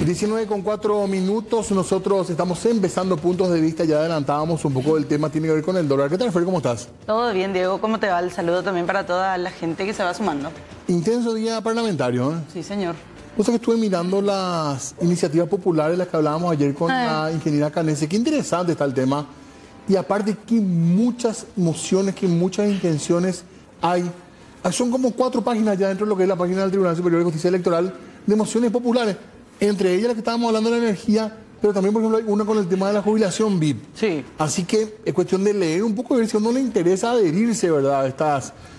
19:04. Nosotros estamos empezando puntos de vista, ya adelantábamos un poco del tema, tiene que ver con el dólar. ¿Qué tal, Fer? ¿Cómo estás? Todo bien, Diego, ¿cómo te va? El saludo también para toda la gente que se va sumando. Intenso día parlamentario, ¿eh? Sí, señor. O sea que estuve mirando las iniciativas populares, las que hablábamos ayer con la ingeniera Canese. Qué interesante está el tema. Y aparte, que muchas mociones, que muchas intenciones hay. Son como 4 páginas ya dentro de lo que es la página del Tribunal Superior de Justicia Electoral de mociones populares. Entre ellas las que estábamos hablando de la energía, pero también, por ejemplo, hay una con el tema de la jubilación VIP. Sí. Así que es cuestión de leer un poco, ver si a uno le interesa adherirse, ¿verdad?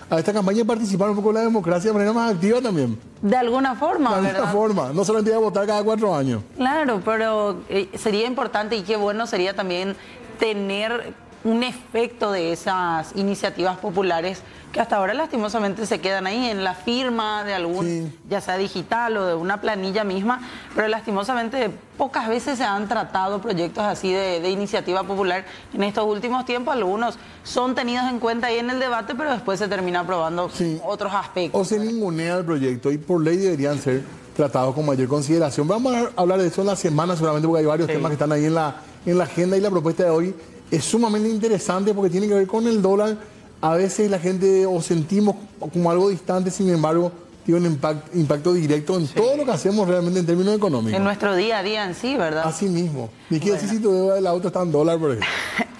A esta campaña y participar un poco en la democracia de manera más activa también. De alguna forma, ¿verdad? De alguna forma. No solamente ir a votar cada 4 años. Claro, pero sería importante y qué bueno sería también tener un efecto de esas iniciativas populares que hasta ahora lastimosamente se quedan ahí en la firma de algún, ya sea digital o de una planilla misma, pero lastimosamente pocas veces se han tratado proyectos así de iniciativa popular. En estos últimos tiempos algunos son tenidos en cuenta ahí en el debate, pero después se termina aprobando otros aspectos. O se ningunea el proyecto y por ley deberían ser tratados con mayor consideración. Vamos a hablar de eso en la semana seguramente, porque hay varios temas que están ahí en la agenda, y la propuesta de hoy es sumamente interesante porque tiene que ver con el dólar. A veces la gente o sentimos como algo distante, sin embargo, tiene un impacto directo en todo lo que hacemos realmente en términos económicos. En nuestro día a día en sí, ¿verdad? Así mismo. ¿Y qué decir si tu deuda del auto está en dólar, por ejemplo?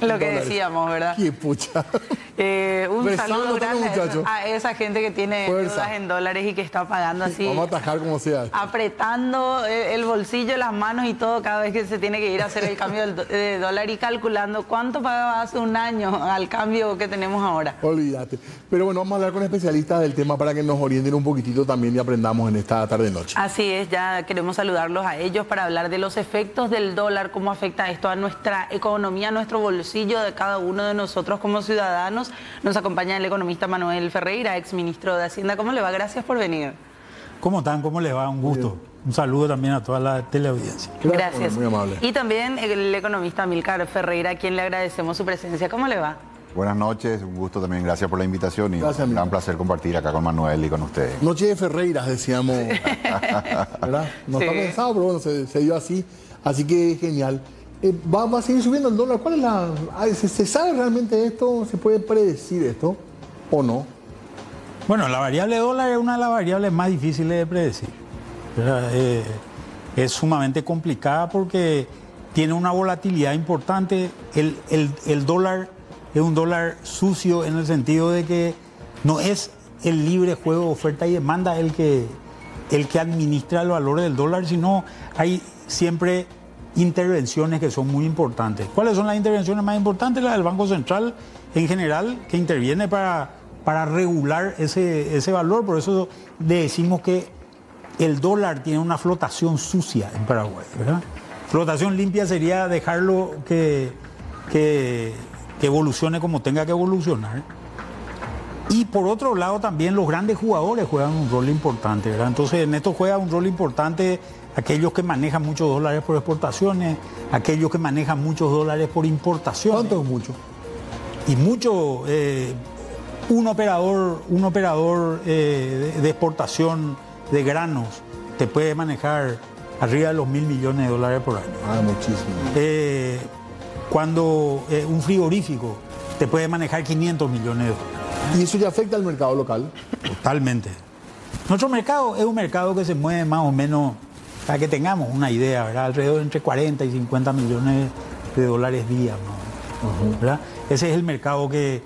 Lo que decíamos, ¿verdad? ¡Qué pucha! Un saludo grande a esa gente que tiene deudas en dólares y que está pagando así. Vamos a atajar como sea. Apretando el bolsillo, las manos y todo cada vez que se tiene que ir a hacer el cambio de dólar y calculando cuánto pagaba hace un año al cambio que tenemos ahora. Olvídate. Pero bueno, vamos a hablar con especialistas del tema para que nos orienten un poquitito también y aprendamos en esta tarde-noche. Así es, ya queremos saludarlos a ellos para hablar de los efectos del dólar, cómo afecta esto a nuestra economía, a nuestro bolsillo de cada uno de nosotros como ciudadanos. Nos acompaña el economista Manuel Ferreira, exministro de Hacienda. ¿Cómo le va? Gracias por venir. ¿Cómo están? ¿Cómo les va? Un gusto. Un saludo también a toda la teleaudiencia. Gracias. Muy amable. Y también el economista Amílcar Ferreira, a quien le agradecemos su presencia. ¿Cómo le va? Buenas noches, un gusto también, gracias por la invitación y gracias, un gran placer compartir acá con Manuel y con ustedes. Noche de Ferreiras, decíamos, ¿verdad? No está pensado, pero bueno, se dio así, así que genial. ¿Va a seguir subiendo el dólar? ¿Cuál es la...? ¿Se sabe realmente esto? ¿Se puede predecir esto o no? Bueno, la variable dólar es una de las variables más difíciles de predecir. Es sumamente complicada porque tiene una volatilidad importante. El dólar es un dólar sucio en el sentido de que no es el libre juego de oferta y demanda el que administra el valor del dólar, sino hay siempre intervenciones que son muy importantes. ¿Cuáles son las intervenciones más importantes? Las del Banco Central en general, que interviene para regular ese valor. Por eso decimos que el dólar tiene una flotación sucia en Paraguay, ¿verdad? Flotación limpia sería dejarlo que evolucione como tenga que evolucionar. Y por otro lado también los grandes jugadores juegan un rol importante, ¿verdad? Entonces en esto juega un rol importante aquellos que manejan muchos dólares por exportaciones, aquellos que manejan muchos dólares por importaciones. ¿Cuánto es mucho? Y mucho, un operador de exportación de granos te puede manejar arriba de los 1.000 millones de dólares por año. Ah, muchísimo. Cuando un frigorífico te puede manejar 500 millones de dólares. ¿Y eso ya afecta al mercado local? Totalmente. Nuestro mercado es un mercado que se mueve más o menos, para que tengamos una idea, ¿verdad? Alrededor entre 40 y 50 millones de dólares día, ¿no? ¿Verdad? Ese es el mercado que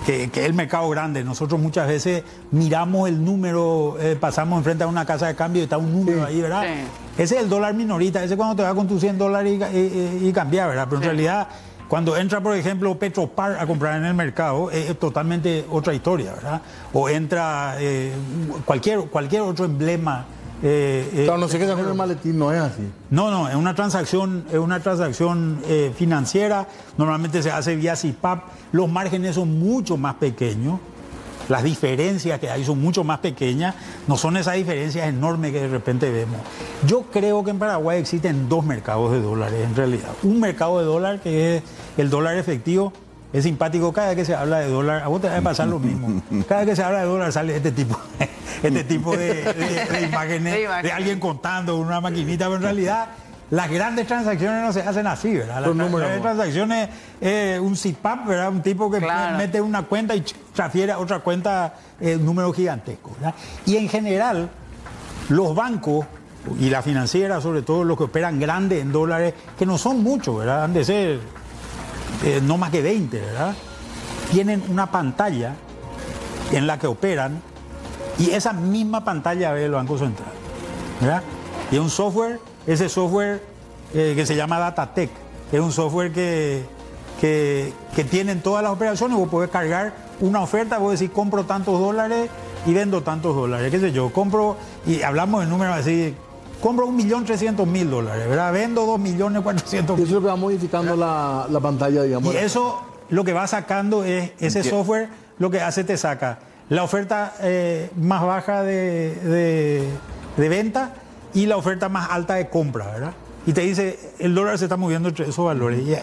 es el mercado grande. Nosotros muchas veces miramos el número, pasamos enfrente a una casa de cambio y está un número ahí, ¿verdad? Sí. Ese es el dólar minorista, ese es cuando te vas con tus 100 dólares y cambiar, ¿verdad? Pero en realidad, cuando entra, por ejemplo, Petropar a comprar en el mercado, es totalmente otra historia, ¿verdad? O entra cualquier otro emblema. Claro, no sé qué hacer el maletín, no es así. No, es una transacción financiera, normalmente se hace vía CIPAP, los márgenes son mucho más pequeños, las diferencias que hay son mucho más pequeñas, no son esas diferencias enormes que de repente vemos. Yo creo que en Paraguay existen 2 mercados de dólares en realidad. Un mercado de dólar que es el dólar efectivo, es simpático, cada vez que se habla de dólar, a vos te va a pasar lo mismo. Cada vez que se habla de dólar sale este tipo de imágenes de alguien contando una maquinita, pero en realidad las grandes transacciones no se hacen así, ¿verdad? Las grandes transacciones, un CIPAP, ¿verdad? Un tipo que mete una cuenta y transfiere a otra cuenta número gigantesco, ¿verdad? Y en general, los bancos y la financiera, sobre todo los que operan grandes en dólares, que no son muchos, ¿verdad? Han de ser no más que 20, ¿verdad? Tienen una pantalla en la que operan y esa misma pantalla ve el Banco Central, ¿verdad? Y un software, ese software que se llama DataTech, es un software que tienen todas las operaciones. Vos podés cargar una oferta, vos decís compro tantos dólares y vendo tantos dólares, qué sé yo, compro, y hablamos de números así, compro 1.300.000 dólares, ¿verdad? Vendo 2.400.000. Eso es lo que va modificando la pantalla, digamos. Y eso lo que va sacando es, ese software lo que hace te saca la oferta más baja de venta y la oferta más alta de compra, ¿verdad? Y te dice, el dólar se está moviendo entre esos valores, y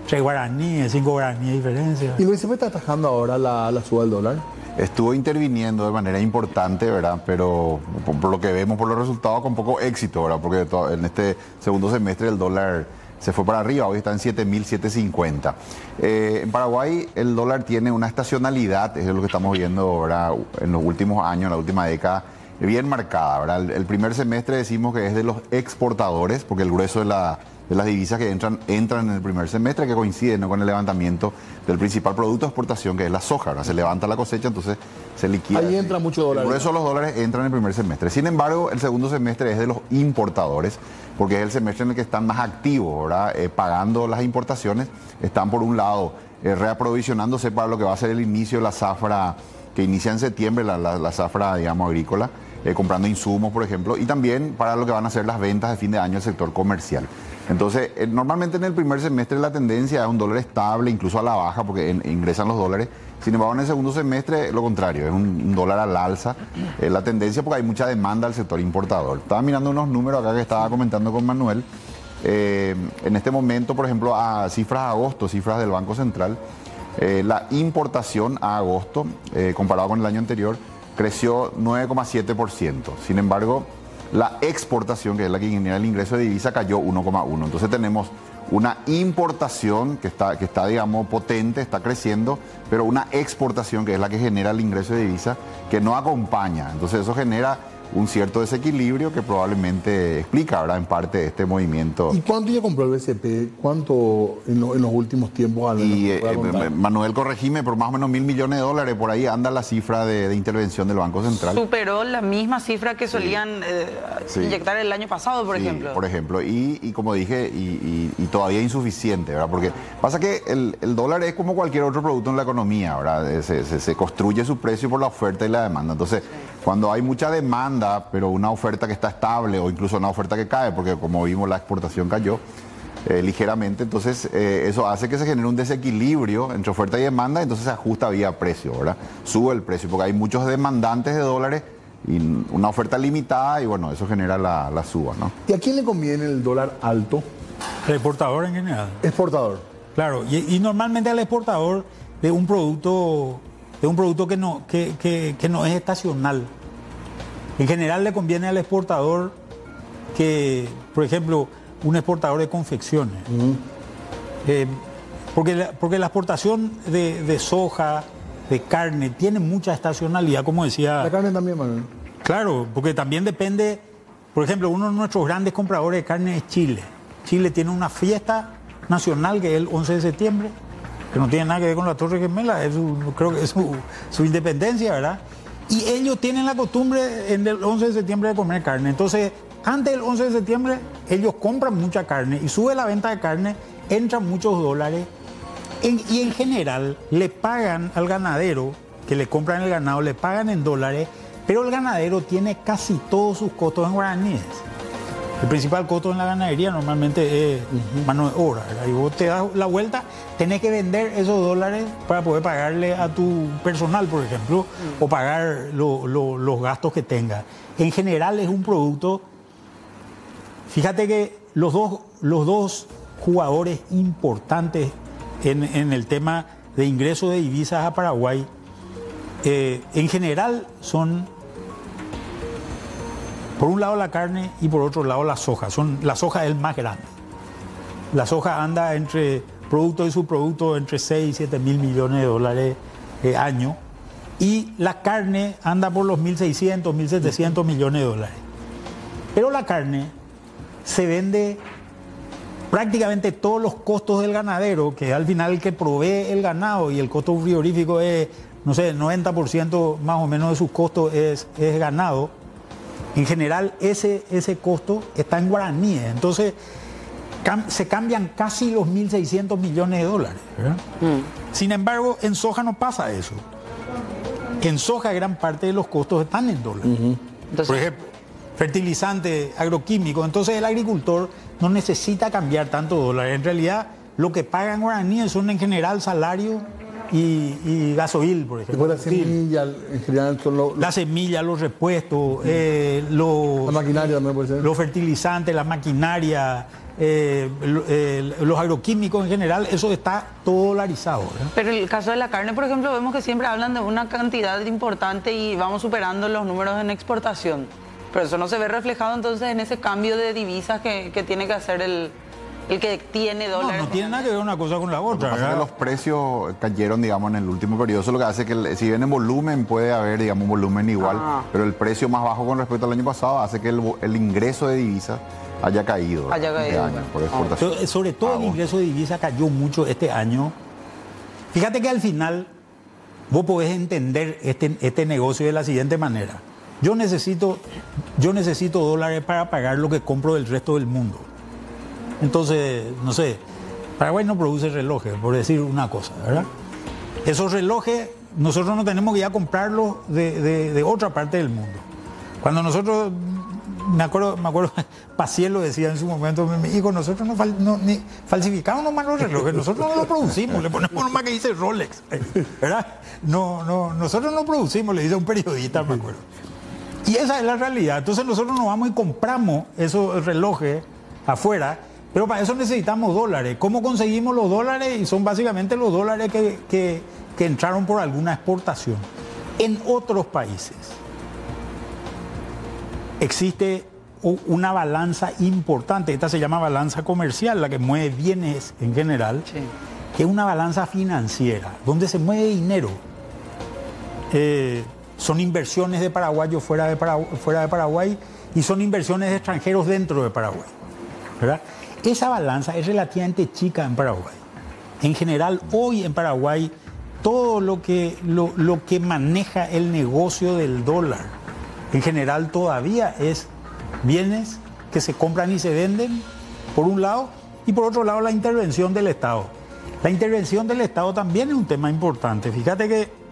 3 guaraníes, 5 guaraníes de diferencia. ¿Y Luis, se está atajando ahora la suba del dólar? Estuvo interviniendo de manera importante, ¿verdad? Pero por lo que vemos, por los resultados, con poco éxito, ¿verdad? Porque en este segundo semestre el dólar se fue para arriba, hoy está en 7.750. En Paraguay el dólar tiene una estacionalidad, es lo que estamos viendo, ¿verdad? En los últimos años, en la última década, bien marcada, ¿verdad? El primer semestre decimos que es de los exportadores, porque el grueso de las divisas que entran en el primer semestre, que coinciden, ¿no?, con el levantamiento del principal producto de exportación, que es la soja, ¿verdad? Se levanta la cosecha, entonces se liquida. Ahí entra mucho dólar. El grueso de los dólares entran en el primer semestre. Sin embargo, el segundo semestre es de los importadores, porque es el semestre en el que están más activos, ¿verdad? Pagando las importaciones. Están, por un lado, reaprovisionándose para lo que va a ser el inicio de la zafra, que inicia en septiembre, la zafra, digamos, agrícola, comprando insumos, por ejemplo, y también para lo que van a ser las ventas de fin de año del sector comercial. Entonces, normalmente en el primer semestre la tendencia es un dólar estable, incluso a la baja, porque ingresan los dólares. Sin embargo, en el segundo semestre, lo contrario, es un dólar al alza. La tendencia, porque hay mucha demanda al sector importador. Estaba mirando unos números acá que estaba comentando con Manuel. En este momento, por ejemplo, a cifras de agosto, cifras del Banco Central, la importación a agosto, comparado con el año anterior, creció 9,7%. Sin embargo, la exportación, que es la que genera el ingreso de divisa, cayó 1,1%. Entonces tenemos una importación que está, digamos, potente, está creciendo, pero una exportación, que es la que genera el ingreso de divisa, que no acompaña. Entonces eso genera un cierto desequilibrio que probablemente explica, ¿verdad?, en parte este movimiento. ¿Y cuánto ya compró el BCP? ¿Cuánto en los últimos tiempos? Y Manuel, corregime, por más o menos $1.000 millones, por ahí anda la cifra de intervención del Banco Central. Superó la misma cifra que solían inyectar el año pasado, por ejemplo. Por ejemplo, y como dije, y todavía insuficiente, ¿verdad? Porque pasa que el dólar es como cualquier otro producto en la economía, ¿verdad? Se construye su precio por la oferta y la demanda. Entonces, cuando hay mucha demanda, pero una oferta que está estable, o incluso una oferta que cae, porque como vimos la exportación cayó ligeramente, entonces eso hace que se genere un desequilibrio entre oferta y demanda, entonces se ajusta vía precio, ¿verdad? Sube el precio, porque hay muchos demandantes de dólares y una oferta limitada, y bueno, eso genera la suba, ¿no? ¿Y a quién le conviene el dólar alto? El exportador en general. Exportador. Claro, y normalmente al exportador de un producto que no es estacional. En general le conviene al exportador que, por ejemplo, un exportador de confecciones. Porque la exportación de soja, de carne, tiene mucha estacionalidad, como decía. La carne también, Manuel. Claro, porque también depende. Por ejemplo, uno de nuestros grandes compradores de carne es Chile. Chile tiene una fiesta nacional que es el 11 de septiembre, que no tiene nada que ver con la Torre Gemela, creo que es su independencia, ¿verdad? Y ellos tienen la costumbre en el 11 de septiembre de comer carne. Entonces, antes del 11 de septiembre, ellos compran mucha carne y sube la venta de carne, entran muchos dólares. Y en general, le pagan al ganadero, que le compran el ganado, le pagan en dólares, pero el ganadero tiene casi todos sus costos en guaraníes. El principal costo en la ganadería normalmente es mano de obra, ¿verdad? Y vos te das la vuelta, tenés que vender esos dólares para poder pagarle a tu personal, por ejemplo, o pagar los gastos que tengas. En general es un producto. Fíjate que los dos jugadores importantes en el tema de ingreso de divisas a Paraguay, en general son, por un lado la carne y por otro lado la soja. La soja es el más grande. La soja anda entre productos y subproductos entre 6 y 7 mil millones de dólares año. Y la carne anda por los 1.600, 1.700 millones de dólares. Pero la carne se vende prácticamente todos los costos del ganadero, que al final el que provee el ganado, y el costo frigorífico es, no sé, 90% más o menos de sus costos es ganado. En general ese costo está en guaraníes. Entonces se cambian casi los 1.600 millones de dólares, ¿verdad? Sin embargo, en soja no pasa eso. En soja gran parte de los costos están en dólares. Entonces, por ejemplo, fertilizante, agroquímico. Entonces el agricultor no necesita cambiar tanto dólares. En realidad lo que pagan guaraníes son en general salario y gasoil, por ejemplo. La semilla, en general son la semilla, los repuestos, la maquinaria también puede ser. Los fertilizantes, la maquinaria, los agroquímicos en general, eso está todo dolarizado, ¿verdad? Pero en el caso de la carne, por ejemplo, vemos que siempre hablan de una cantidad importante y vamos superando los números en exportación. Pero eso no se ve reflejado entonces en ese cambio de divisas que tiene que hacer el que tiene dólares. No tiene nada que ver una cosa con la otra. Lo que pasa es que los precios cayeron, digamos, en el último periodo. Eso es lo que hace que, si bien en volumen puede haber, digamos, un volumen igual, pero el precio más bajo con respecto al año pasado hace que el ingreso de divisas haya caído. Este año, por exportación. Sobre todo el ingreso de divisa cayó mucho este año. Fíjate que al final vos podés entender este negocio de la siguiente manera. Yo necesito dólares para pagar lo que compro del resto del mundo. Entonces, no sé, Paraguay no produce relojes, por decir una cosa, ¿verdad? Esos relojes nosotros no tenemos que ir a comprarlos de otra parte del mundo. Cuando nosotros, me acuerdo, Paciel lo decía en su momento, me dijo, nosotros ni falsificamos nomás los relojes, nosotros no los producimos, le ponemos nomás que dice Rolex, ¿verdad? Nosotros no producimos, le dice un periodista, me acuerdo. Y esa es la realidad. Entonces nosotros nos vamos y compramos esos relojes afuera, pero para eso necesitamos dólares. ¿Cómo conseguimos los dólares? Y son básicamente los dólares que entraron por alguna exportación. En otros países existe una balanza importante, esta se llama balanza comercial, la que mueve bienes en general, sí, que es una balanza financiera, donde se mueve dinero. Son inversiones de paraguayos fuera de Paraguay y son inversiones de extranjeros dentro de Paraguay, ¿verdad? Esa balanza es relativamente chica en Paraguay. En general, hoy en Paraguay, todo lo que maneja el negocio del dólar, en general todavía es bienes que se compran y se venden, por un lado, y por otro lado la intervención del Estado. La intervención del Estado también es un tema importante. Fíjate que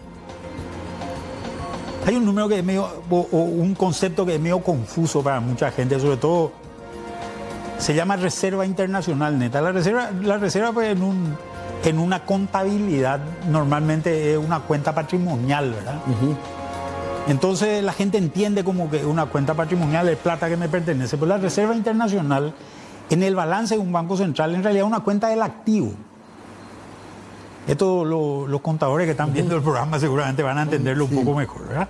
hay un número que es medio, o un concepto que es medio confuso para mucha gente, sobre todo se llama reserva internacional neta. La reserva pues, en una contabilidad normalmente es una cuenta patrimonial, ¿verdad? Entonces la gente entiende como que una cuenta patrimonial es plata que me pertenece, pero la reserva internacional en el balance de un banco central en realidad es una cuenta del activo. Esto los contadores que están viendo el programa seguramente van a entenderlo un poco mejor, ¿verdad?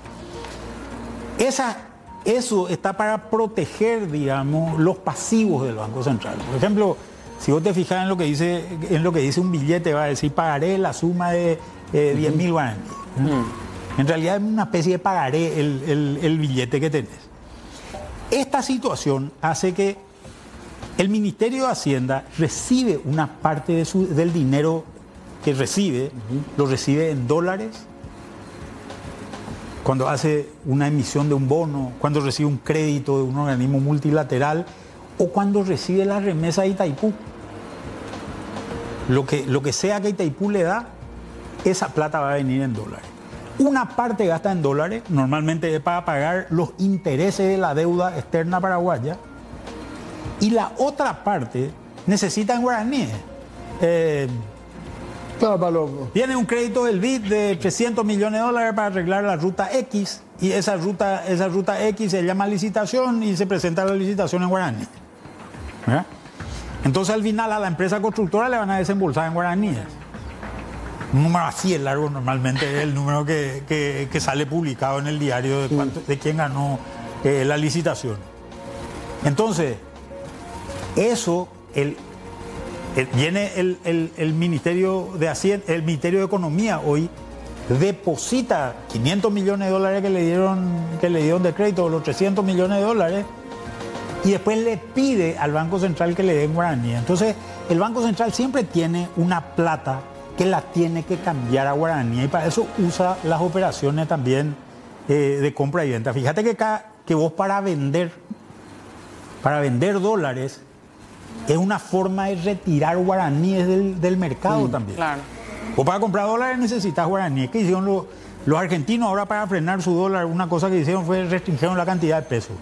Eso está para proteger, digamos, los pasivos del Banco Central. Por ejemplo, si vos te fijas en lo que dice un billete, va a decir pagaré la suma de 10.000 guaraníes. En realidad es una especie de pagaré el billete que tenés. Esta situación hace que el Ministerio de Hacienda recibe una parte del dinero que recibe, lo recibe en dólares, cuando hace una emisión de un bono, cuando recibe un crédito de un organismo multilateral o cuando recibe la remesa de Itaipú. Lo que sea que Itaipú le da, esa plata va a venir en dólares. Una parte gasta en dólares, normalmente es para pagar los intereses de la deuda externa paraguaya, y la otra parte necesita en guaraníes. Viene un crédito del BID de 300 millones de dólares para arreglar la ruta X, y esa ruta X se llama licitación y se presenta la licitación en guaraníes. ¿Verdad? Entonces al final a la empresa constructora le van a desembolsar en guaraníes. Un número así es largo normalmente es el número que sale publicado en el diario de quién ganó la licitación. Entonces, eso, viene el Ministerio de Hacienda, el Ministerio de Economía hoy deposita 500 millones de dólares que le dieron de crédito, los 300 millones de dólares, y después le pide al Banco Central que le den guaraní. Entonces, el Banco Central siempre tiene una plata que la tiene que cambiar a guaraní, y para eso usa las operaciones también de compra y venta. Fíjate que vos para vender dólares es una forma de retirar guaraníes del mercado también. Claro. Vos para comprar dólares necesitas guaraníes. ¿Qué hicieron los argentinos ahora para frenar su dólar? Una cosa que hicieron fue restringieron la cantidad de pesos.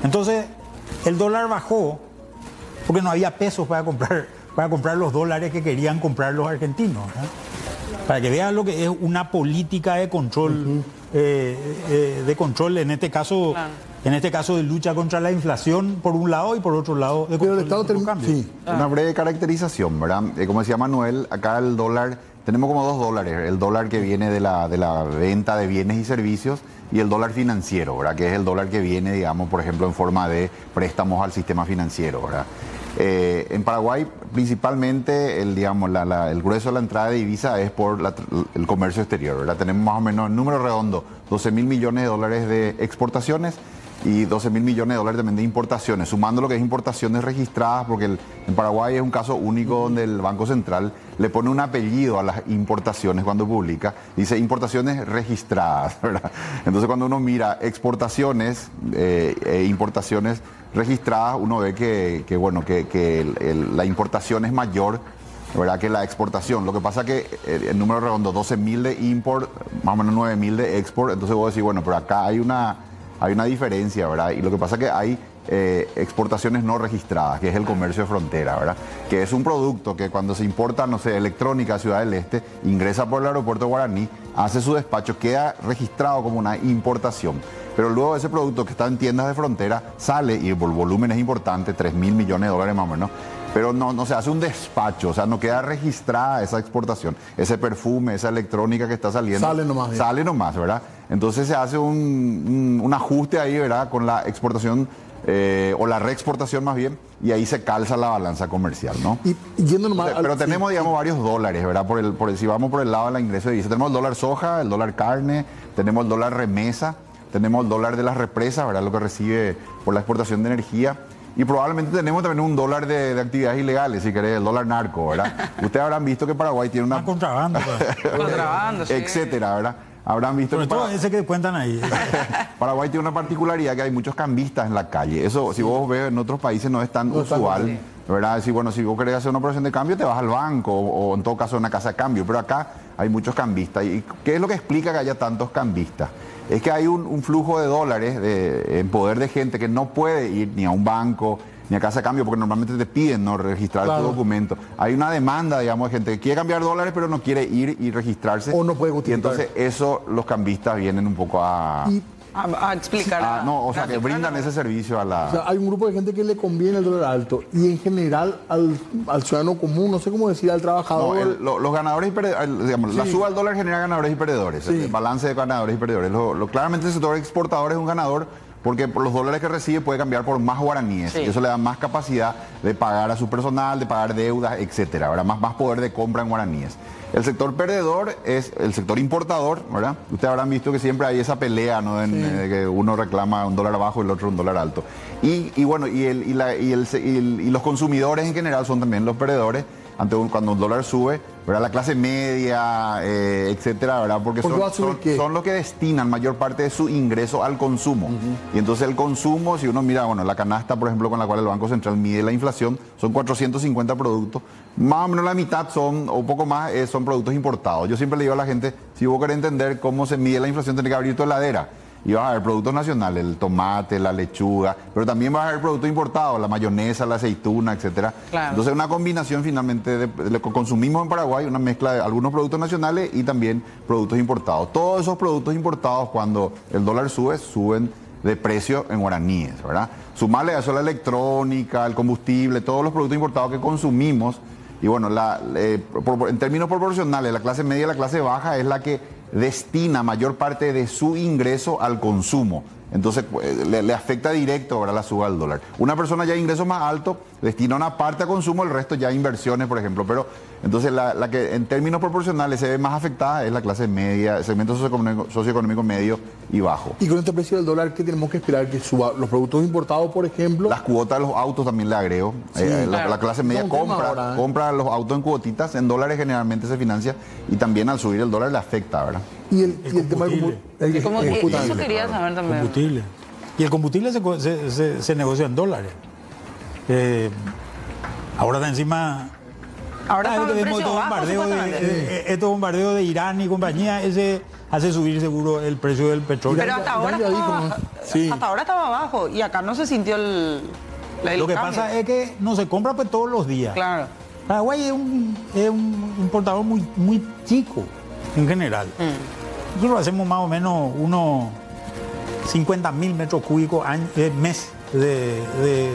Entonces, el dólar bajó porque no había pesos para comprar los dólares que querían comprar los argentinos, ¿eh? Para que vean lo que es una política de control, de control en este caso, de lucha contra la inflación por un lado y por otro lado de Pero el Estado cambio. sí. Una breve caracterización, ¿verdad? Como decía Manuel, acá el dólar, tenemos como dos dólares, el dólar que viene de la venta de bienes y servicios y el dólar financiero, ¿verdad? Que es el dólar que viene, digamos, por ejemplo, en forma de préstamos al sistema financiero, ¿verdad? En Paraguay, principalmente, el grueso de la entrada de divisa es por el comercio exterior, ¿verdad? Tenemos más o menos, en número redondo, 12 mil millones de dólares de exportaciones y 12 mil millones de dólares también de importaciones, sumando lo que es importaciones registradas, porque en Paraguay es un caso único donde el Banco Central le pone un apellido a las importaciones cuando publica, dice importaciones registradas, ¿verdad? Entonces cuando uno mira exportaciones e importaciones registradas, uno ve que la importación es mayor, ¿verdad?, que la exportación. Lo que pasa que el número redondo, 12 mil de import, más o menos 9 mil de export, entonces vos decís, bueno, pero acá hay una diferencia, ¿verdad? Y lo que pasa que hay exportaciones no registradas, que es el comercio de frontera, ¿verdad? Que es un producto que cuando se importa, no sé, electrónica a Ciudad del Este, ingresa por el aeropuerto de Guaraní, hace su despacho, queda registrado como una importación. Pero luego ese producto que está en tiendas de frontera sale, y el volumen es importante, 3 mil millones de dólares más o menos, pero no se hace un despacho, o sea, no queda registrada esa exportación, ese perfume, esa electrónica que está saliendo. Sale nomás, ¿verdad? Entonces se hace un ajuste ahí, ¿verdad?, con la exportación o la reexportación más bien, y ahí se calza la balanza comercial, ¿no? Y yendo nomás pero tenemos, digamos, varios dólares, ¿verdad? Si vamos por el lado del ingreso de divisa, tenemos el dólar soja, el dólar carne, tenemos el dólar remesa, tenemos el dólar de las represas, ¿verdad?, lo que recibe por la exportación de energía. Y probablemente tenemos también un dólar de actividades ilegales, si querés, el dólar narco, ¿verdad? Ustedes habrán visto que Paraguay tiene una... contrabando. Contrabando, sí. Etcétera, ¿verdad? Habrán visto sobre todo ese que cuentan ahí. Paraguay tiene una particularidad, que hay muchos cambistas en la calle. Eso, si vos ves en otros países, no es tan usual, ¿verdad? Si vos querés hacer una operación de cambio, te vas al banco o en todo caso a una casa de cambio. Pero acá hay muchos cambistas. ¿Y qué es lo que explica que haya tantos cambistas? Es que hay un flujo de dólares en poder de gente que no puede ir ni a un banco ni a casa de cambio, porque normalmente te piden no registrar tu documento. Hay una demanda, digamos, de gente que quiere cambiar dólares pero no quiere ir y registrarse. O no puede justificar. Y entonces eso los cambistas vienen un poco a explicar. que brindan ese servicio a la... O sea, hay un grupo de gente que le conviene el dólar alto, y en general al ciudadano común, no sé cómo decir, al trabajador... los ganadores y perdedores, digamos, la suba al dólar genera ganadores y perdedores, el balance de ganadores y perdedores. Claramente el sector exportador es un ganador, porque por los dólares que recibe puede cambiar por más guaraníes, y eso le da más capacidad de pagar a su personal, de pagar deudas, etcétera, ¿verdad? Más poder de compra en guaraníes. El sector perdedor es el sector importador, ¿verdad? Ustedes habrán visto que siempre hay esa pelea, ¿no? De que uno reclama un dólar bajo y el otro un dólar alto. Y los consumidores en general son también los perdedores cuando un dólar sube, ¿verdad? La clase media, etcétera, ¿verdad? Porque son los que destinan mayor parte de su ingreso al consumo. Y entonces el consumo, si uno mira, la canasta, por ejemplo, con la cual el Banco Central mide la inflación, son 450 productos. Más o menos la mitad o un poco más, son productos importados. Yo siempre le digo a la gente, si vos querés entender cómo se mide la inflación, tenés que abrir tu heladera. Y vas a ver productos nacionales, el tomate, la lechuga, pero también vas a ver productos importados, la mayonesa, la aceituna, etcétera. Claro. Entonces una combinación finalmente de lo que consumimos en Paraguay, una mezcla de algunos productos nacionales y también productos importados. Todos esos productos importados, cuando el dólar sube, suben de precio en guaraníes, ¿verdad? Sumarle a eso la electrónica, el combustible, todos los productos importados que consumimos, Y bueno, en términos proporcionales, la clase media y la clase baja es la que destina mayor parte de su ingreso al consumo. Entonces le afecta directo ahora la suba del dólar. Una persona ya de ingresos más altos destina una parte a consumo, el resto ya a inversiones, por ejemplo. Pero entonces la que en términos proporcionales se ve más afectada es la clase media, el segmento socioeconómico medio y bajo. Y con este precio del dólar, ¿qué tenemos que esperar que suba? Los productos importados, por ejemplo. Las cuotas de los autos también le agrego. Sí, claro. La clase media compra los autos en cuotitas, en dólares generalmente se financia, y también al subir el dólar le afecta, ¿verdad? Y el tema del combustible. Eso quería saber también. Combustible. Y el combustible se negocia en dólares. Ahora está encima. Ahora está el precio bajo, estos bombardeos de Irán y compañía, ese hace subir seguro el precio del petróleo. Pero hasta ahora estaba bajo y acá no se sintió el Lo que cambio. pasa es que no se compra pues todos los días. Claro. Paraguay es un importador muy chico en general. Nosotros hacemos más o menos unos 50.000 metros cúbicos mes de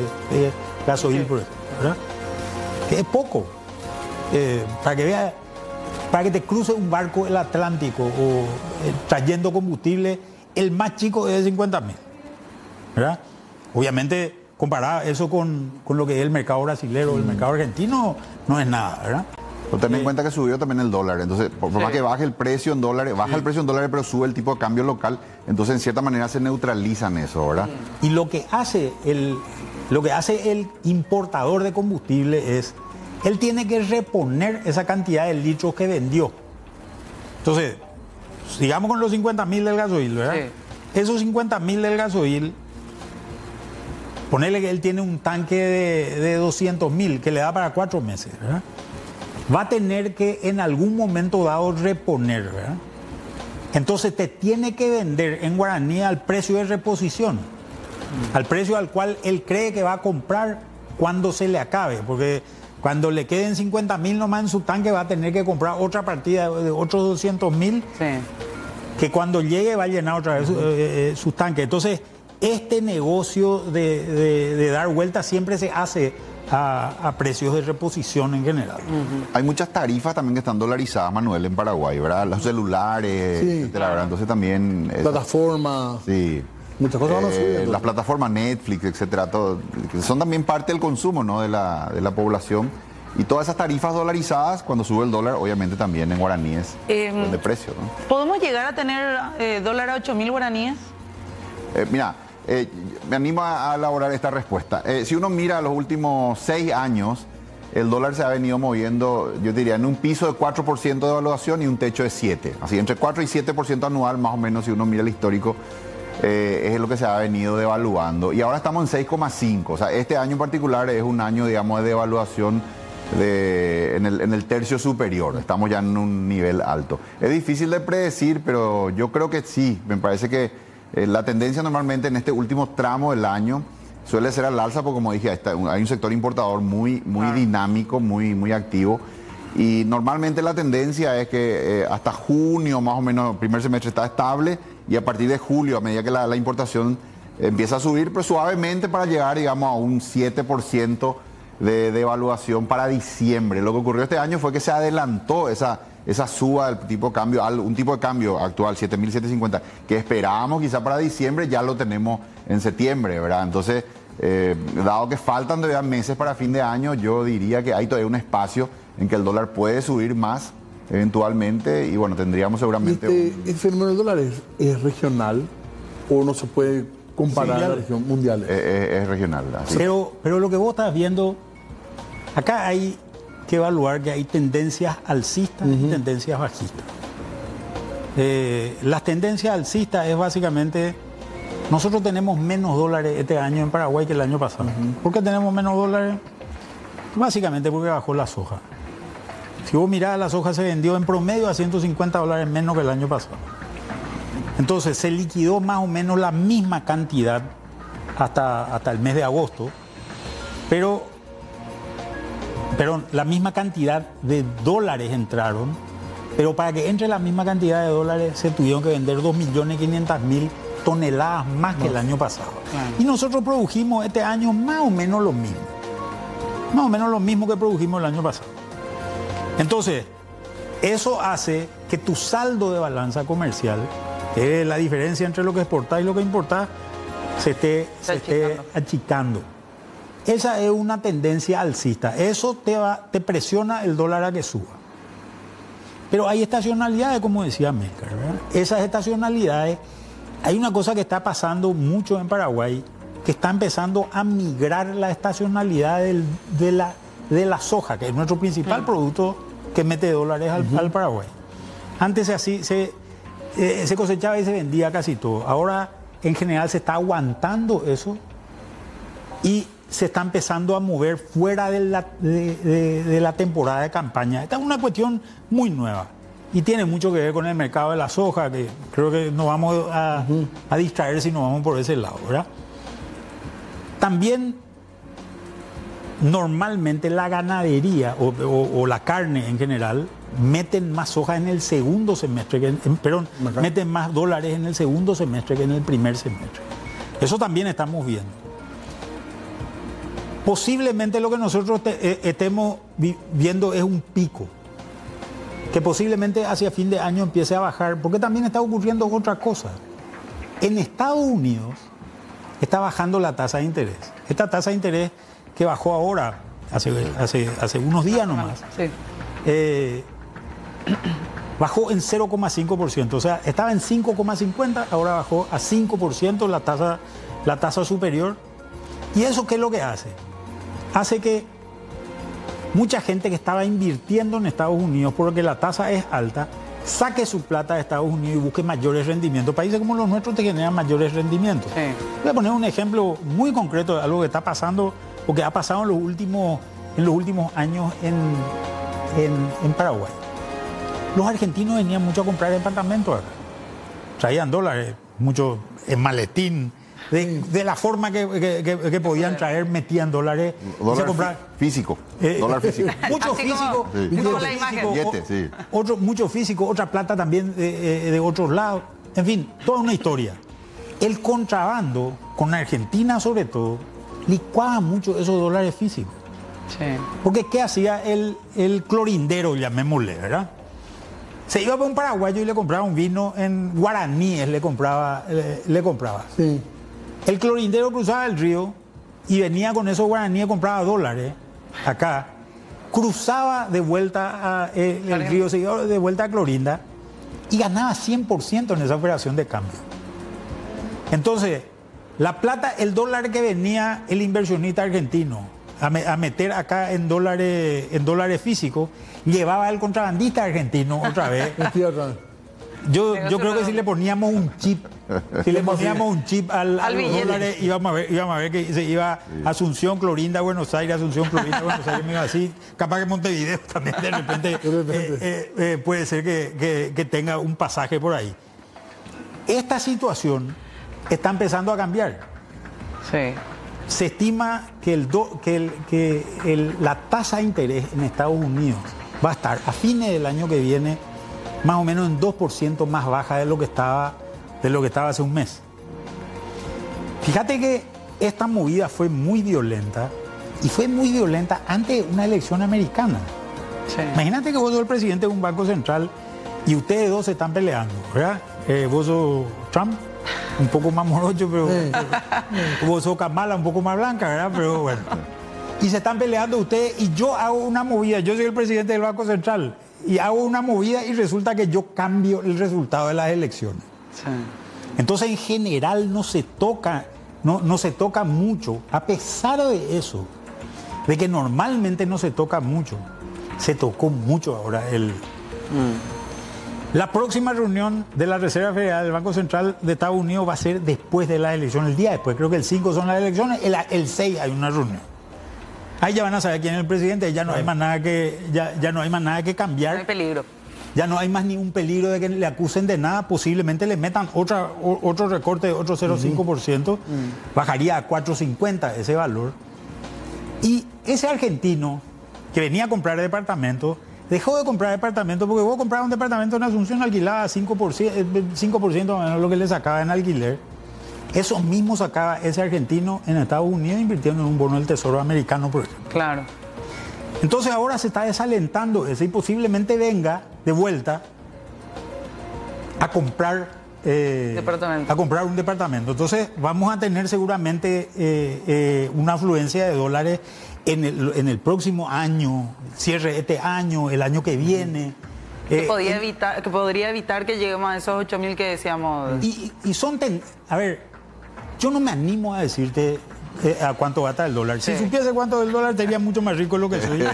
gasoil, por ejemplo, ¿verdad? Que es poco. Para que veas, para que te cruce un barco el Atlántico o trayendo combustible, el más chico es de 50.000, ¿verdad? Obviamente, comparado eso con lo que es el mercado brasilero, el mercado argentino, no es nada, ¿verdad? Pero ten en cuenta que subió también el dólar, entonces por más que baje el precio en dólares, baja el precio en dólares, pero sube el tipo de cambio local, entonces en cierta manera se neutralizan eso, ¿verdad? Y lo que hace el importador de combustible es, él tiene que reponer esa cantidad de litros que vendió. Entonces, sigamos con los 50.000 del gasoil, ¿verdad? Sí. Esos 50.000 del gasoil, ponele que él tiene un tanque de 200.000 que le da para 4 meses, ¿verdad? Va a tener que en algún momento dado reponer, ¿verdad? Entonces te tiene que vender en guaraní al precio de reposición, al precio al cual él cree que va a comprar cuando se le acabe, porque cuando le queden 50.000 nomás en su tanque va a tener que comprar otra partida de otros 200.000, que cuando llegue va a llenar otra vez sus tanques. Entonces este negocio de dar vuelta siempre se hace a precios de reposición en general. Hay muchas tarifas también que están dolarizadas, Manuel, en Paraguay, ¿verdad? Los celulares, etcétera, ¿verdad? Entonces también... Plataformas. Sí. Muchas cosas van a subir. Las plataformas Netflix, etcétera, todo, que son también parte del consumo, ¿no? de la población. Y todas esas tarifas dolarizadas, cuando sube el dólar, obviamente también en guaraníes de precio, ¿no? ¿Podemos llegar a tener dólar a 8.000 guaraníes? Mira, me animo a elaborar esta respuesta. Si uno mira los últimos 6 años, el dólar se ha venido moviendo, yo diría, en un piso de 4% de evaluación y un techo de 7%. Así, entre 4 y 7% anual, más o menos, si uno mira el histórico, es lo que se ha venido devaluando. Y ahora estamos en 6,5. O sea, este año en particular es un año, digamos, de devaluación en el tercio superior. Estamos ya en un nivel alto. Es difícil de predecir, pero yo creo que sí. Me parece que la tendencia normalmente en este último tramo del año suele ser al alza, porque como dije, hay un sector importador muy dinámico, muy activo. Y normalmente la tendencia es que hasta junio, más o menos, el primer semestre está estable, y a partir de julio, a medida que la importación empieza a subir, pero suavemente, para llegar, digamos, a un 7% de devaluación para diciembre. Lo que ocurrió este año fue que se adelantó esa suba del tipo de cambio, un tipo de cambio actual, 7.750, que esperábamos quizá para diciembre, ya lo tenemos en septiembre, ¿verdad? Entonces, dado que faltan todavía meses para fin de año, yo diría que hay todavía un espacio en que el dólar puede subir más eventualmente, y bueno, tendríamos seguramente... ¿El fenómeno del dólar es regional o no se puede comparar a la región mundial? Es regional. Así. Pero lo que vos estás viendo, acá hay que evaluar que hay tendencias alcistas y tendencias bajistas. Las tendencias alcistas es básicamente, nosotros tenemos menos dólares este año en Paraguay que el año pasado. ¿Por qué tenemos menos dólares? Básicamente porque bajó la soja. Si vos mirás, la soja se vendió en promedio a $150 menos que el año pasado. Entonces se liquidó más o menos la misma cantidad hasta el mes de agosto, pero la misma cantidad de dólares entraron, pero para que entre la misma cantidad de dólares se tuvieron que vender 2.500.000 toneladas más que el año pasado. Y nosotros produjimos este año más o menos lo mismo. Más o menos lo mismo que produjimos el año pasado. Entonces, eso hace que tu saldo de balanza comercial, que es la diferencia entre lo que exportás y lo que importás, se esté achicando. Esa es una tendencia alcista. Eso te presiona el dólar a que suba. Pero hay estacionalidades, como decía Melcar, ¿verdad? Esas estacionalidades, hay una cosa que está pasando mucho en Paraguay, que está empezando a migrar la estacionalidad de la soja, que es nuestro principal producto que mete dólares al Paraguay. Antes se cosechaba y se vendía casi todo. Ahora, en general, se está aguantando eso y se está empezando a mover fuera de la temporada de campaña. Esta es una cuestión muy nueva y tiene mucho que ver con el mercado de la soja, que creo que nos vamos a distraer si nos vamos por ese lado, ¿verdad? También, normalmente la ganadería o la carne en general meten más soja en el segundo semestre, meten más dólares en el segundo semestre que en el primer semestre. Eso también estamos viendo. Posiblemente lo que nosotros estemos viendo es un pico, que posiblemente hacia fin de año empiece a bajar, porque también está ocurriendo otra cosa. En Estados Unidos está bajando la tasa de interés. Esta tasa de interés que bajó ahora, hace unos días nomás, bajó en 0,5%. O sea, estaba en 5,50, ahora bajó a 5% la tasa superior. ¿Y eso qué es lo que hace? Hace que mucha gente que estaba invirtiendo en Estados Unidos porque la tasa es alta, saque su plata de Estados Unidos y busque mayores rendimientos. Países como los nuestros te generan mayores rendimientos. Sí. Voy a poner un ejemplo muy concreto de algo que está pasando o que ha pasado en los últimos años en Paraguay. Los argentinos venían mucho a comprar departamentos acá. Traían dólares, mucho en maletín. De la forma que podían traer, metían dólares. Dólar físico. Dólar físico. Mucho físico. Mucho físico, otra plata también de otros lados. En fin, toda una historia. El contrabando, con Argentina sobre todo, licuaba mucho esos dólares físicos. Sí. Porque ¿qué hacía el clorindero, llamémosle, verdad? Se iba para un paraguayo y le compraba un vino en guaraníes, le compraba. Sí. El clorindero cruzaba el río y venía con esos guaraníes, compraba dólares acá, cruzaba de vuelta el río, se iba de vuelta a Clorinda y ganaba 100% en esa operación de cambio. Entonces, la plata, el dólar que venía el inversionista argentino a meter acá en dólares físicos, llevaba el contrabandista argentino otra vez. Yo creo que si le poníamos un chip, al dólar, íbamos a ver que se iba Asunción, Clorinda, Buenos Aires, Asunción, Clorinda, Buenos Aires, me iba así. Capaz que Montevideo también de repente puede ser que tenga un pasaje por ahí. Esta situación está empezando a cambiar. Sí. Se estima que la tasa de interés en Estados Unidos va a estar a fines del año que viene más o menos en 2% más baja de lo que estaba hace un mes. Fíjate que esta movida fue muy violenta y fue muy violenta antes de una elección americana. Sí. Imagínate que vos sos el presidente de un banco central y ustedes dos se están peleando, ¿verdad? Vos sos Trump, un poco más morocho, pero vos sos Kamala, un poco más blanca, ¿verdad? Pero bueno. Y se están peleando ustedes y yo hago una movida, yo soy el presidente del Banco Central y hago una movida y resulta que yo cambio el resultado de las elecciones. Sí. Entonces, en general no se toca mucho, a pesar de eso, de que normalmente no se toca mucho, se tocó mucho ahora La próxima reunión de la Reserva Federal del Banco Central de Estados Unidos va a ser después de las elecciones, el día después, creo que el 5 son las elecciones, el 6 hay una reunión. Ahí ya van a saber quién es el presidente, ya no hay más nada que cambiar. No hay peligro. Ya no hay más ningún peligro de que le acusen de nada, posiblemente le metan otro recorte de otro 0,5%, bajaría a 4,50 ese valor. Y ese argentino que venía a comprar departamento, dejó de comprar departamento porque vos comprabas un departamento en Asunción alquilada 5% más o menos lo que le sacaba en alquiler. Eso mismo sacaba ese argentino en Estados Unidos invirtiendo en un bono del Tesoro americano, por ejemplo. Claro. Entonces ahora se está desalentando ese y posiblemente venga de vuelta a comprar un departamento. Entonces vamos a tener seguramente una afluencia de dólares en el próximo año, cierre este año, el año que viene. Que podría evitar que lleguemos a esos 8.000 que decíamos. Y son... A ver, yo no me animo a decirte a cuánto va a estar el dólar. Si supiese cuánto es el dólar, estaría mucho más rico de lo que soy.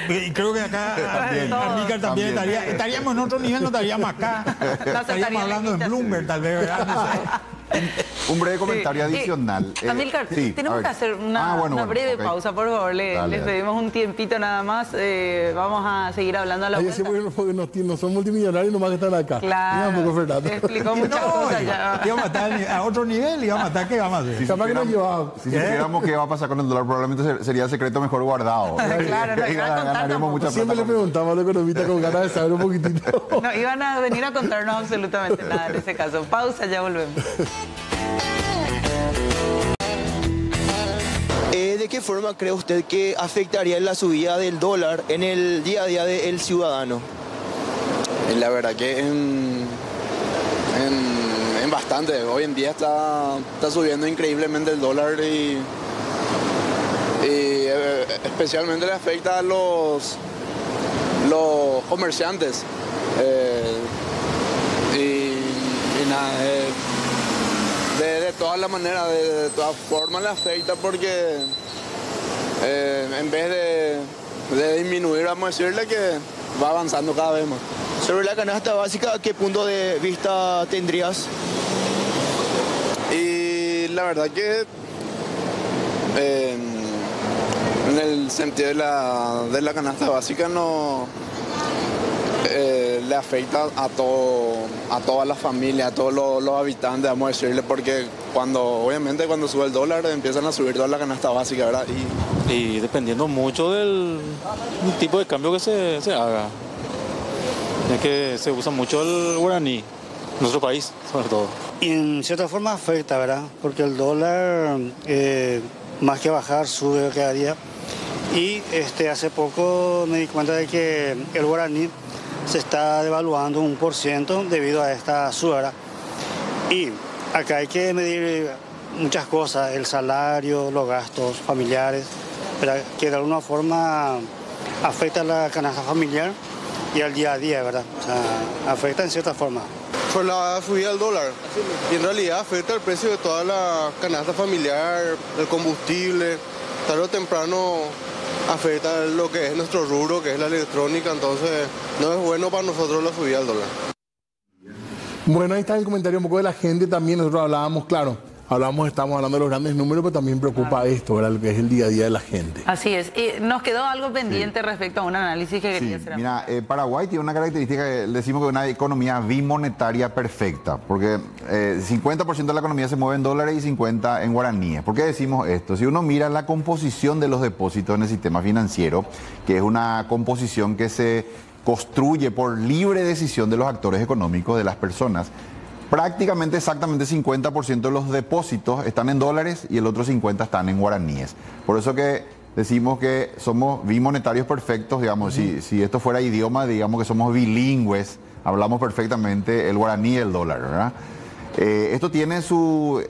Y creo que acá Amílcar también estaríamos en otro nivel, no estaríamos acá. Estaríamos hablando en Bloomberg, tal vez, ¿verdad? No sé. Un breve comentario adicional. Amílcar, tenemos que hacer una breve pausa, por favor. Les pedimos un tiempito nada más. Vamos a seguir hablando a la vuelta. Porque no son multimillonarios, nomás que están acá. Claro. Explicó muchas cosas ya. Íbamos a estar a otro nivel, íbamos a estar, ¿qué vamos a hacer? Si supiéramos qué va a pasar con el dólar, probablemente sería el secreto mejor guardado. Claro, no iban a contarnos mucho. Siempre le preguntamos a los economistas con ganas de saber un poquitito. No, iban a venir a contarnos absolutamente nada en ese caso. Pausa, ya volvemos. ¿De qué forma cree usted que afectaría la subida del dólar en el día a día del ciudadano? La verdad que en bastante. Hoy en día está subiendo increíblemente el dólar y especialmente le afecta a los comerciantes. Y nada, de todas las maneras, de todas formas le afecta porque en vez de disminuir, vamos a decirle que va avanzando cada vez más. Sobre la canasta básica, ¿qué punto de vista tendrías? Y la verdad que en el sentido de la canasta básica no le afecta a toda la familia, a todos los habitantes, vamos a decirle, porque obviamente cuando sube el dólar empiezan a subir toda la canasta básica, ¿verdad? Y dependiendo mucho del tipo de cambio que se haga. Es que se usa mucho el guaraní, en nuestro país, sobre todo. Y en cierta forma afecta, ¿verdad? Porque el dólar, más que bajar, sube cada día. Y hace poco me di cuenta de que el guaraní se está devaluando un % debido a esta subida. Y acá hay que medir muchas cosas, el salario, los gastos familiares, ¿verdad? Que de alguna forma afecta a la canasta familiar y al día a día, ¿verdad? O sea, afecta en cierta forma. Por la subida del dólar. Y en realidad afecta el precio de toda la canasta familiar, el combustible. Tarde o temprano afecta lo que es nuestro rubro, que es la electrónica, entonces no es bueno para nosotros la subida del dólar. Bueno, ahí está el comentario un poco de la gente también. Nosotros estamos hablando de los grandes números, pero también preocupa esto, ¿verdad? Lo que es el día a día de la gente. Así es. Nos quedó algo pendiente respecto a un análisis que quería hacer. Mira, Paraguay tiene una característica que decimos que es una economía bimonetaria perfecta, porque 50% de la economía se mueve en dólares y 50% en guaraníes. ¿Por qué decimos esto? Si uno mira la composición de los depósitos en el sistema financiero, que es una composición que se construye por libre decisión de los actores económicos, de las personas, prácticamente exactamente 50% de los depósitos están en dólares y el otro 50% están en guaraníes. Por eso que decimos que somos bimonetarios perfectos, digamos, si esto fuera idioma, digamos que somos bilingües, hablamos perfectamente el guaraní y el dólar, ¿verdad? Esto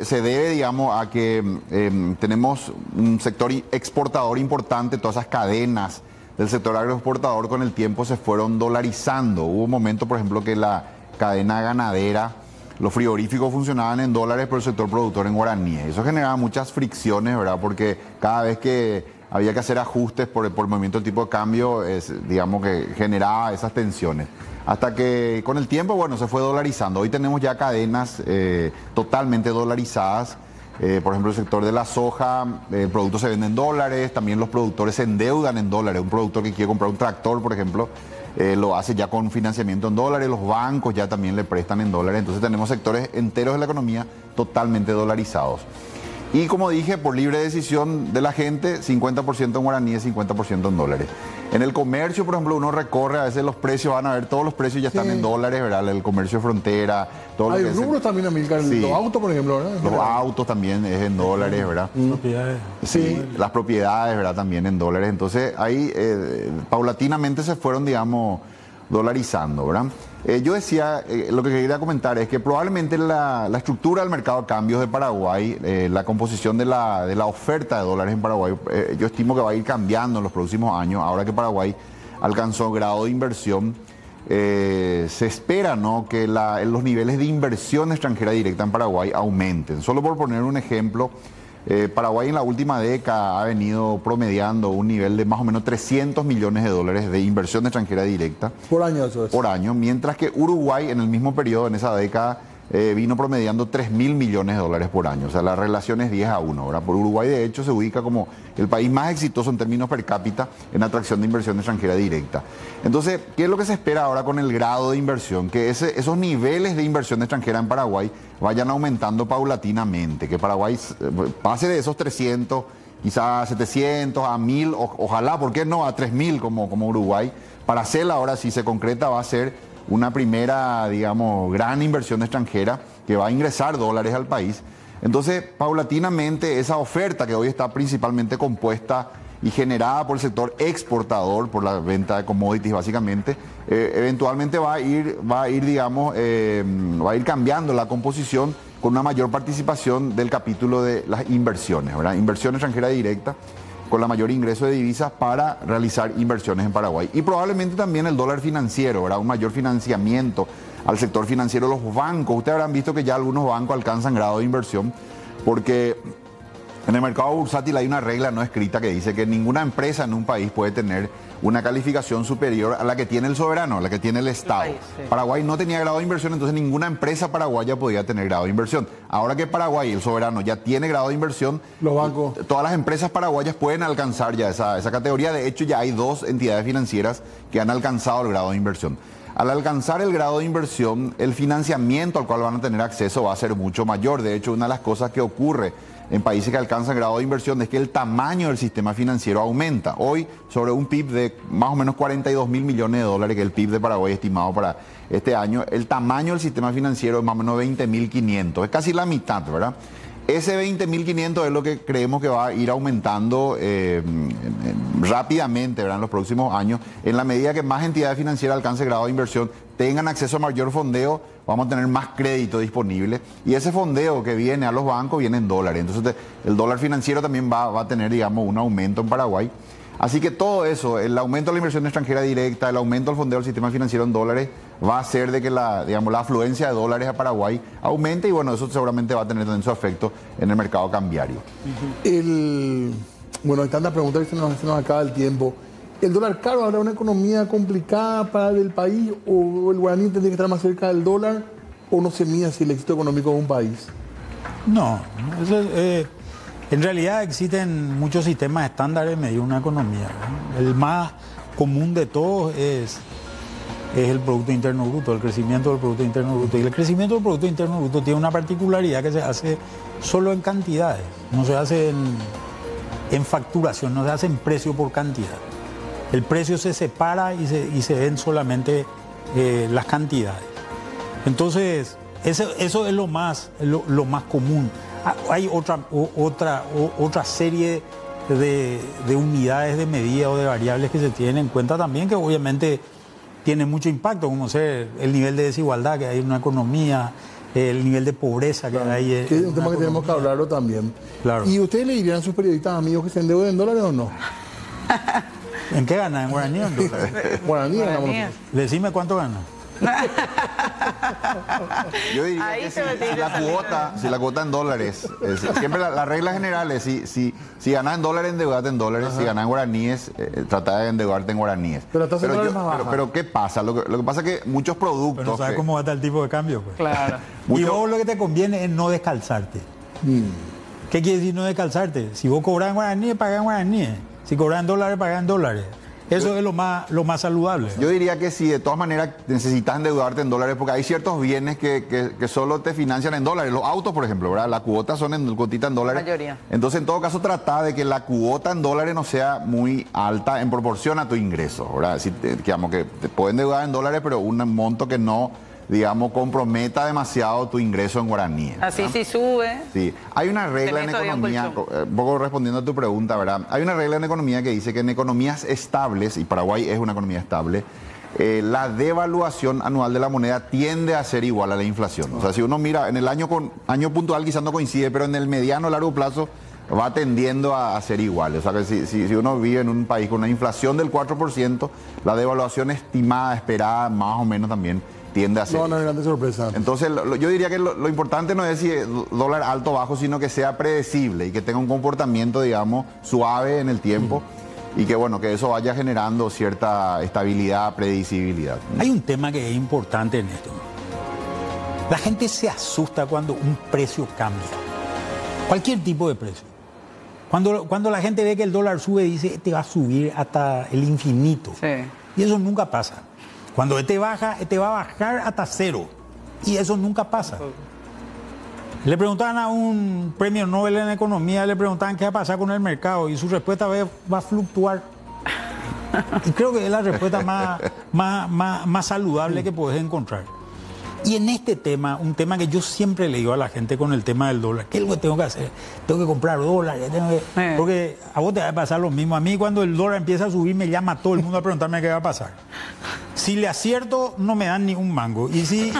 se debe, digamos, a que tenemos un sector exportador importante, todas esas cadenas del sector agroexportador con el tiempo se fueron dolarizando. Hubo un momento, por ejemplo, que la cadena ganadera, los frigoríficos funcionaban en dólares, pero el sector productor en guaraníes. Eso generaba muchas fricciones, ¿verdad? Porque cada vez que había que hacer ajustes por el movimiento del tipo de cambio, digamos que generaba esas tensiones. Hasta que con el tiempo, bueno, se fue dolarizando. Hoy tenemos ya cadenas totalmente dolarizadas. Por ejemplo, el sector de la soja, el producto se vende en dólares, también los productores se endeudan en dólares. Un productor que quiere comprar un tractor, por ejemplo, lo hace ya con financiamiento en dólares, los bancos ya también le prestan en dólares, entonces tenemos sectores enteros de la economía totalmente dolarizados. Y como dije, por libre decisión de la gente, 50% en guaraníes, 50% en dólares. En el comercio, por ejemplo, uno recorre, a veces los precios, van a ver, todos los precios ya están en dólares, ¿verdad? El comercio de frontera, todo lo Hay que rubros también, Amílcar, Sí. los autos, por ejemplo, ¿verdad? Los autos también es en dólares, ¿verdad? Propiedades. Sí, las propiedades, ¿verdad? También en dólares. Entonces, ahí paulatinamente se fueron, digamos, dolarizando, ¿verdad? Yo decía, lo que quería comentar es que probablemente la estructura del mercado de cambios de Paraguay, la composición de la oferta de dólares en Paraguay, yo estimo que va a ir cambiando en los próximos años. Ahora que Paraguay alcanzó grado de inversión, se espera, ¿no?, que los niveles de inversión extranjera directa en Paraguay aumenten. Solo por poner un ejemplo, Paraguay en la última década ha venido promediando un nivel de más o menos 300 millones de dólares de inversión extranjera directa. Por año eso es. Por año, mientras que Uruguay en el mismo periodo, en esa década, vino promediando 3.000 millones de dólares por año. O sea, la relación es 10-1, ¿verdad? Por Uruguay, de hecho, se ubica como el país más exitoso en términos per cápita en atracción de inversión extranjera directa. Entonces, ¿qué es lo que se espera ahora con el grado de inversión? Que esos niveles de inversión extranjera en Paraguay vayan aumentando paulatinamente, que Paraguay pase de esos 300, quizás 700, a 1.000, ojalá, ¿por qué no?, a 3.000 como Uruguay. Para hacerla ahora, si se concreta, va a ser una primera, digamos, gran inversión extranjera que va a ingresar dólares al país. Entonces, paulatinamente, esa oferta que hoy está principalmente compuesta y generada por el sector exportador, por la venta de commodities básicamente, eventualmente va a ir, digamos, va a ir cambiando la composición con una mayor participación del capítulo de las inversiones, ¿verdad? Inversión extranjera directa, con la mayor ingreso de divisas para realizar inversiones en Paraguay. Y probablemente también el dólar financiero, ¿verdad? Un mayor financiamiento al sector financiero, los bancos. Ustedes habrán visto que ya algunos bancos alcanzan grado de inversión, porque en el mercado bursátil hay una regla no escrita que dice que ninguna empresa en un país puede tener una calificación superior a la que tiene el soberano, a la que tiene el Estado. país, sí. Paraguay no tenía grado de inversión, entonces ninguna empresa paraguaya podía tener grado de inversión. Ahora que Paraguay, el soberano, ya tiene grado de inversión, Los bancos. todas las empresas paraguayas pueden alcanzar ya esa categoría. De hecho, ya hay 2 entidades financieras que han alcanzado el grado de inversión. Al alcanzar el grado de inversión, el financiamiento al cual van a tener acceso va a ser mucho mayor. De hecho, una de las cosas que ocurre en países que alcanzan grado de inversión es que el tamaño del sistema financiero aumenta. Hoy, sobre un PIB de más o menos 42.000 millones de dólares, que es el PIB de Paraguay estimado para este año, el tamaño del sistema financiero es más o menos 20.500, es casi la mitad, ¿verdad? Ese 20.500 es lo que creemos que va a ir aumentando rápidamente, ¿verdad?, en los próximos años. En la medida que más entidades financieras alcancen grado de inversión, tengan acceso a mayor fondeo, vamos a tener más crédito disponible. Y ese fondeo que viene a los bancos viene en dólares. Entonces, el dólar financiero también va a tener, digamos, un aumento en Paraguay. Así que todo eso, el aumento de la inversión extranjera directa, el aumento del fondeo del sistema financiero en dólares, va a hacer de que la afluencia de dólares a Paraguay aumente, y bueno, eso seguramente va a tener también su efecto en el mercado cambiario. Bueno, hay tantas preguntas que se nos acaba el tiempo. ¿El dólar caro habrá una economía complicada para el país, o el guaraní tendría que estar más cerca del dólar, o no se mide así el éxito económico de un país? No, en realidad existen muchos sistemas estándares de medir una economía, ¿no? El más común de todos es el Producto Interno Bruto, el crecimiento del Producto Interno Bruto. Y el crecimiento del Producto Interno Bruto tiene una particularidad que se hace solo en cantidades, no se hace en facturación, no se hace en precio por cantidad. El precio se separa y se ven solamente las cantidades. Entonces, eso es lo más común. Hay otra serie de unidades de medida o de variables que se tienen en cuenta también, que obviamente tienen mucho impacto, como ser el nivel de desigualdad que hay en una economía, el nivel de pobreza que hay. Es un tema que tenemos que hablarlo también. Claro. ¿Y ustedes le dirían a sus periodistas amigos que se endeuden en dólares o no? ¿En qué ganan? ¿En guaraní o en dólares? Guaraní, Decime cuánto ganan. Yo diría Ahí que se me tiene si la cuota en dólares, siempre la regla general es si ganás en dólares, endeudate en dólares. Ajá. Si ganás en guaraníes, trata de endeudarte en guaraníes. Pero ¿qué pasa? Lo que pasa es que muchos productos... Pero no sabes cómo va a estar el tipo de cambio, pues. Claro. Y vos lo que te conviene es no descalzarte. ¿Qué quiere decir no descalzarte? Si vos cobras en guaraníes, pagás en guaraníes. Si cobras en dólares, pagás en dólares. Eso es lo más saludable. Yo diría que si de todas maneras necesitas endeudarte en dólares, porque hay ciertos bienes que solo te financian en dólares. Los autos, por ejemplo, ¿verdad? La cuota son cuotita en dólares. La mayoría. Entonces, en todo caso, trata de que la cuota en dólares no sea muy alta en proporción a tu ingreso, ¿verdad? Digamos que te pueden endeudar en dólares, pero un monto que no, digamos, comprometa demasiado tu ingreso en guaraníes. Así si sube. Sí, hay una regla en economía, un poco respondiendo a tu pregunta, ¿verdad? Hay una regla en economía que dice que en economías estables, y Paraguay es una economía estable, la devaluación anual de la moneda tiende a ser igual a la inflación. O sea, si uno mira, en el año puntual quizás no coincide, pero en el mediano largo plazo va tendiendo a ser igual. O sea, que si uno vive en un país con una inflación del 4%, la devaluación estimada, esperada, más o menos también tiende a ser. No, hay grandes sorpresas. Entonces, yo diría que lo importante no es si dólar alto o bajo, sino que sea predecible y que tenga un comportamiento, digamos, suave en el tiempo y que, bueno, que eso vaya generando cierta estabilidad, predecibilidad. Hay un tema que es importante en esto. La gente se asusta cuando un precio cambia. Cualquier tipo de precio. Cuando la gente ve que el dólar sube, dice, te va a subir hasta el infinito. Sí. Y eso nunca pasa. Cuando este baja, este va a bajar hasta cero. Y eso nunca pasa. Le preguntaban a un premio Nobel en economía, le preguntaban qué va a pasar con el mercado y su respuesta va a fluctuar. Y creo que es la respuesta más saludable que puedes encontrar. Y en este tema, un tema que yo siempre le digo a la gente con el tema del dólar, ¿qué es lo que tengo que hacer? Tengo que comprar dólares, porque a vos te va a pasar lo mismo. A mí cuando el dólar empieza a subir me llama todo el mundo a preguntarme qué va a pasar. Si le acierto, no me dan ni un mango. Y si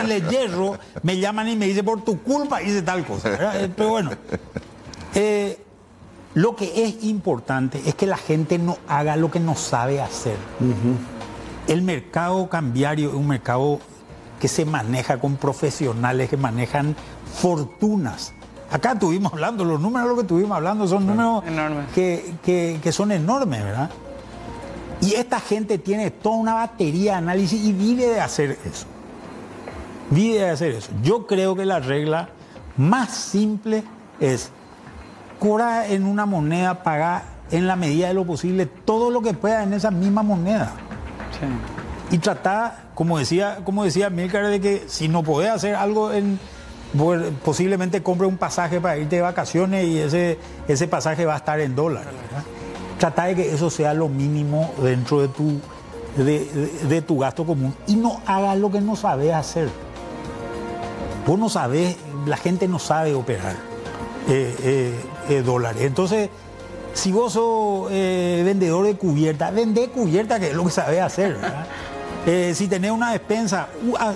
le yerro, me llaman y me dicen, por tu culpa hice tal cosa, ¿verdad? Pero bueno, lo que es importante es que la gente no haga lo que no sabe hacer. El mercado cambiario es un mercado que se maneja con profesionales que manejan fortunas. Acá estuvimos hablando, los números lo que estuvimos hablando son números enormes. Que son enormes, ¿verdad? Y esta gente tiene toda una batería de análisis y vive de hacer eso. Vive de hacer eso. Yo creo que la regla más simple es cobrar en una moneda, pagar en la medida de lo posible todo lo que pueda en esa misma moneda. Sí. Y tratar, como decía Milcar, de que si no podés hacer algo posiblemente compre un pasaje para irte de vacaciones y ese pasaje va a estar en dólares, ¿verdad? Tratar de que eso sea lo mínimo dentro de tu gasto común y no hagas lo que no sabes hacer. Vos no sabés, la gente no sabe operar dólares. Entonces, si vos sos vendedor de cubierta, vendé cubierta, que es lo que sabés hacer, ¿verdad? Si tenés una despensa,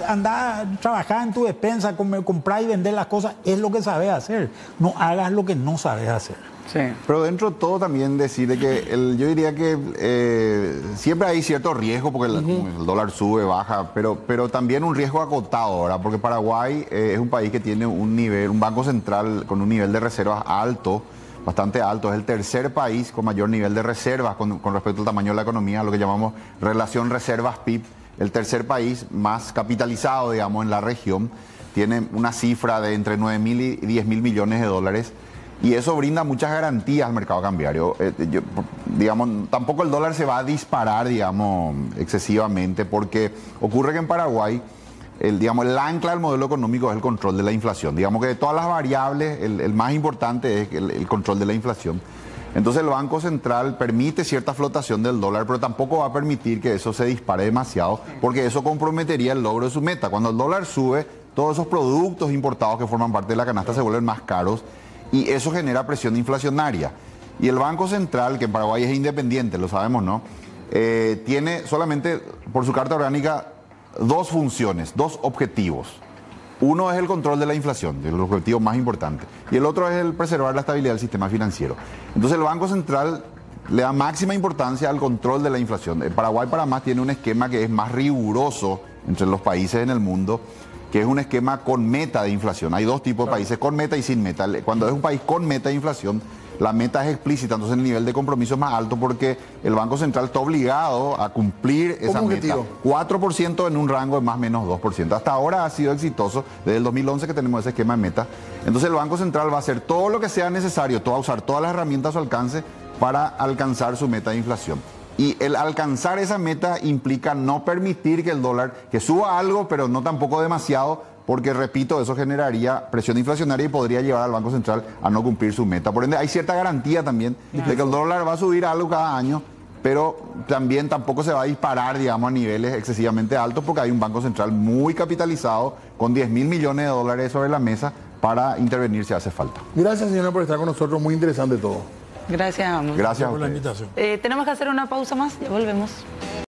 andá a trabajar en tu despensa, comprar y vender las cosas, es lo que sabes hacer. No hagas lo que no sabes hacer. Sí. Pero dentro de todo también decirle que yo diría que siempre hay cierto riesgo porque el dólar sube, baja, pero también un riesgo acotado, ¿verdad? Porque Paraguay es un país que tiene un banco central con un nivel de reservas alto, bastante alto. Es el tercer país con mayor nivel de reservas con respecto al tamaño de la economía, lo que llamamos relación reservas-PIB. El tercer país más capitalizado, digamos, en la región. Tiene una cifra de entre 9.000 y 10.000 millones de dólares. Y eso brinda muchas garantías al mercado cambiario. Digamos, tampoco el dólar se va a disparar, digamos, excesivamente, porque ocurre que en Paraguay, el ancla del modelo económico es el control de la inflación. Digamos que de todas las variables, el más importante es el control de la inflación. Entonces el Banco Central permite cierta flotación del dólar, pero tampoco va a permitir que eso se dispare demasiado, porque eso comprometería el logro de su meta. Cuando el dólar sube, todos esos productos importados que forman parte de la canasta se vuelven más caros, y eso genera presión inflacionaria. Y el Banco Central, que en Paraguay es independiente, lo sabemos, ¿no? Tiene solamente, por su carta orgánica, dos funciones, dos objetivos. Uno es el control de la inflación, el objetivo más importante. Y el otro es el preservar la estabilidad del sistema financiero. Entonces el Banco Central le da máxima importancia al control de la inflación. Paraguay, para más, tiene un esquema que es más riguroso entre los países en el mundo, que es un esquema con meta de inflación. Hay dos tipos de países, con meta y sin meta. Cuando es un país con meta de inflación, la meta es explícita, entonces el nivel de compromiso es más alto porque el Banco Central está obligado a cumplir esa meta. 4% en un rango de más o menos 2%. Hasta ahora ha sido exitoso, desde el 2011 que tenemos ese esquema de meta. Entonces el Banco Central va a hacer todo lo que sea necesario, va a usar todas las herramientas a su alcance para alcanzar su meta de inflación. Y el alcanzar esa meta implica no permitir que el dólar, que suba algo, pero no tampoco demasiado, porque, repito, eso generaría presión inflacionaria y podría llevar al Banco Central a no cumplir su meta. Por ende, hay cierta garantía también de que el dólar va a subir algo cada año, pero también tampoco se va a disparar, digamos, a niveles excesivamente altos, porque hay un Banco Central muy capitalizado, con 10.000 millones de dólares sobre la mesa para intervenir si hace falta. Gracias, señora, por estar con nosotros. Muy interesante todo. Gracias, ambos. Gracias por la ustedes. invitación. Tenemos que hacer una pausa más, ya volvemos.